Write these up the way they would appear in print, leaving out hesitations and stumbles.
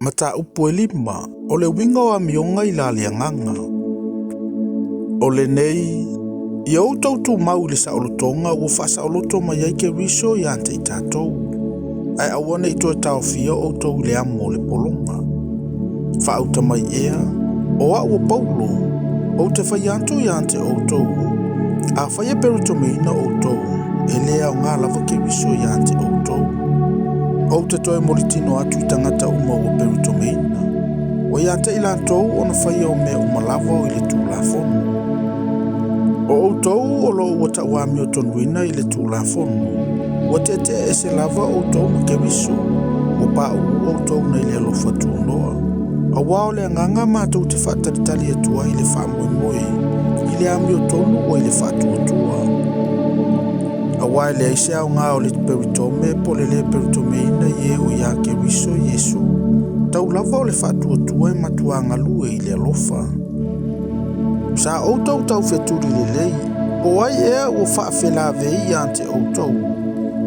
Mata upu e lima, o le winga wa mionga I la lianganga. O le nei, I au tautu mau le sa olotonga ua fasa oloto mai ai ke riso I ante I tātou. Ai awana I toa tau fia o tau le amo le polonga. Fa auta mai ea, o a ua paulo, o te fai anto I ante o tau. A fai e peritomeina o tau, e lea o ngā lava ke riso I ante o tau. O te toe moritino atu I tangata uma ua peritomeina. O I ante I lantou o na fai o mea umalava o I le tūlafonu. O outou o lo ua tauami o tonuina I le tūlafonu. Ua te e se lava outou ma ke riso. O pa outou na I le alofa tūnoa. A wao le anganga mātou te whaataritali atua I le whamoemoe. I le ami o tonu o I le whaatuatua. A wai le aise au ngā o le peritome po le peritomeina I e o ia ke riso Yesu. Tau lava o le whaatuatua e matua ngalue I le alofa. Sa outou tau wheturi le lei, po ai ea ua whaafela vei ante outou.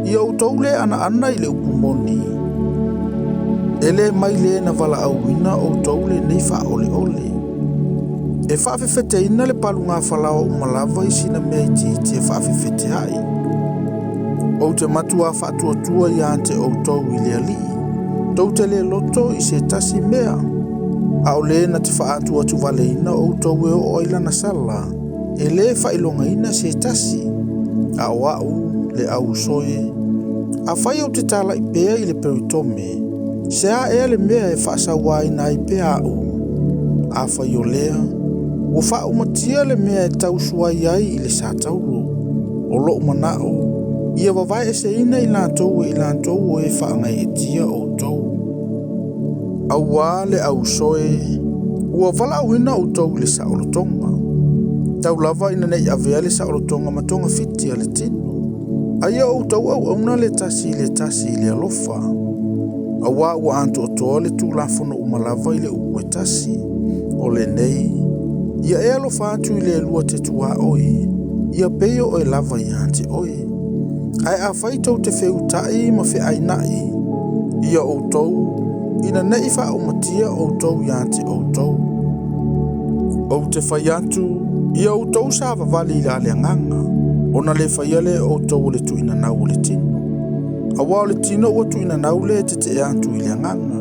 I outou le ana I le upumoni. Ele mai le na vala auina outou le nei wha ole ole. E whaafewheteina le palu ngā whalao umalava I sina mea iti e whaafewhete ai. O te matua whaatuatua I ante outou I le ali. Tau te le loto I se tasi mea. A o le na te whaatu atu waleina o tau e o oila na sala. E le whailonga ina se tasi. A o au le au soe. A whai o te tala I pea I le peritome. Se a ea le mea e whaasa waina I pea au. A whai o lea. O wha umatia le mea e tau suai ai I le sātauro. O lo umanao. Ia wawai e se ina I lantou o e whaangai e tia o tau. Aua le au soe, ua wala awina o tau le saolotonga. Tau lava ina nei avea le saolotonga matonga fiti a le tino. Aia o tau au auna le tasi le alofa. Aua ua anto o toa le tūlafono umalava I le uwe tasi. O le nei, ia e alofa atu I le lua te tua oi. Ia peio o e lava I ante oi. Ai a whai tau te wheutai ma whe ainai. Ia o tau, ina nei wha umatia o tau iante o tau. O te whai atu, ia o tau sa wawali I la leanganga. Ona le whai ale o tau le tu ina nau le tino. Awa o le tino o tu ina nau le te antu I leanganga.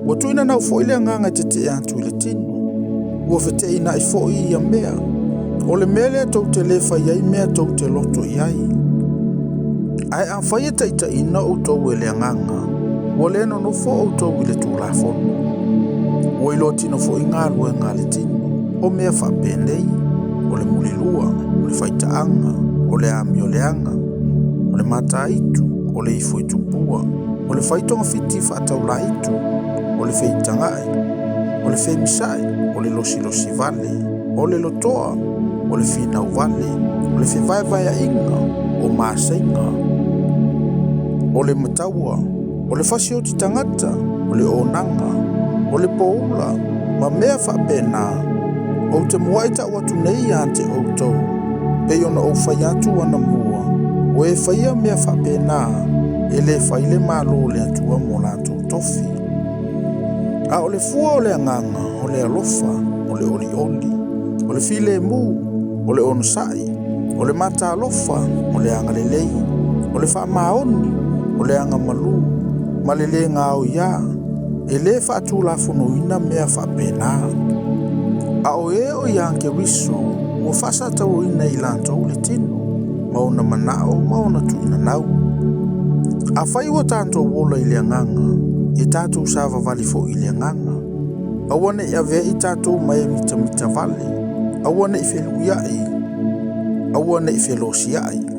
O tu ina nau fo I leanganga te antu I le tino. O fete ina I fo I ia mea. O le mele tau te le whai ai mea tau te loto I ai. Ai a whai e taita ina o tau e leanganga. Ua le no fo o tau I le tūlafono. Ua ilo tino fo I ngā lua ngā le tino. O mea whapenei. O le mulilua. O le whaitaanga. O le ami o le anga. O le mata itu. O le ifo I tupua. O le whaitonga fiti whaatau la itu. O le whaitangai. O le whemisai. O le losi vale. O le lotoa. O le whinau vale. O le whewaiwai a inga. O maasainga. O le mataua. O le whasi o ti tangata, o le onanga, o le poula, ma mea whapena. O te muaita watu nei ante o tau, pe ona o whai atu ana mua, o e whaia mea whapena, e le whaile malo le atua mo lato tofi. A o le fua o le anganga, o le alofa, o le oli, o le file mu, o le onosai, o le mata alofa, o le angalelei, o le whamaoni, o le angamalu, malele ngā o ia, e le whaatūlafono ina mea whapena. A o e o ianke riso, o whasa tau ina I lantou le tino, mauna manao, mauna tu ina nau. A whai ua tātou wola I le anganga, e tātou sāwa vali fo I le anganga. A wane I avea I tātou mai mita vale, a wane I whelu iai, a wane I whelosi iai.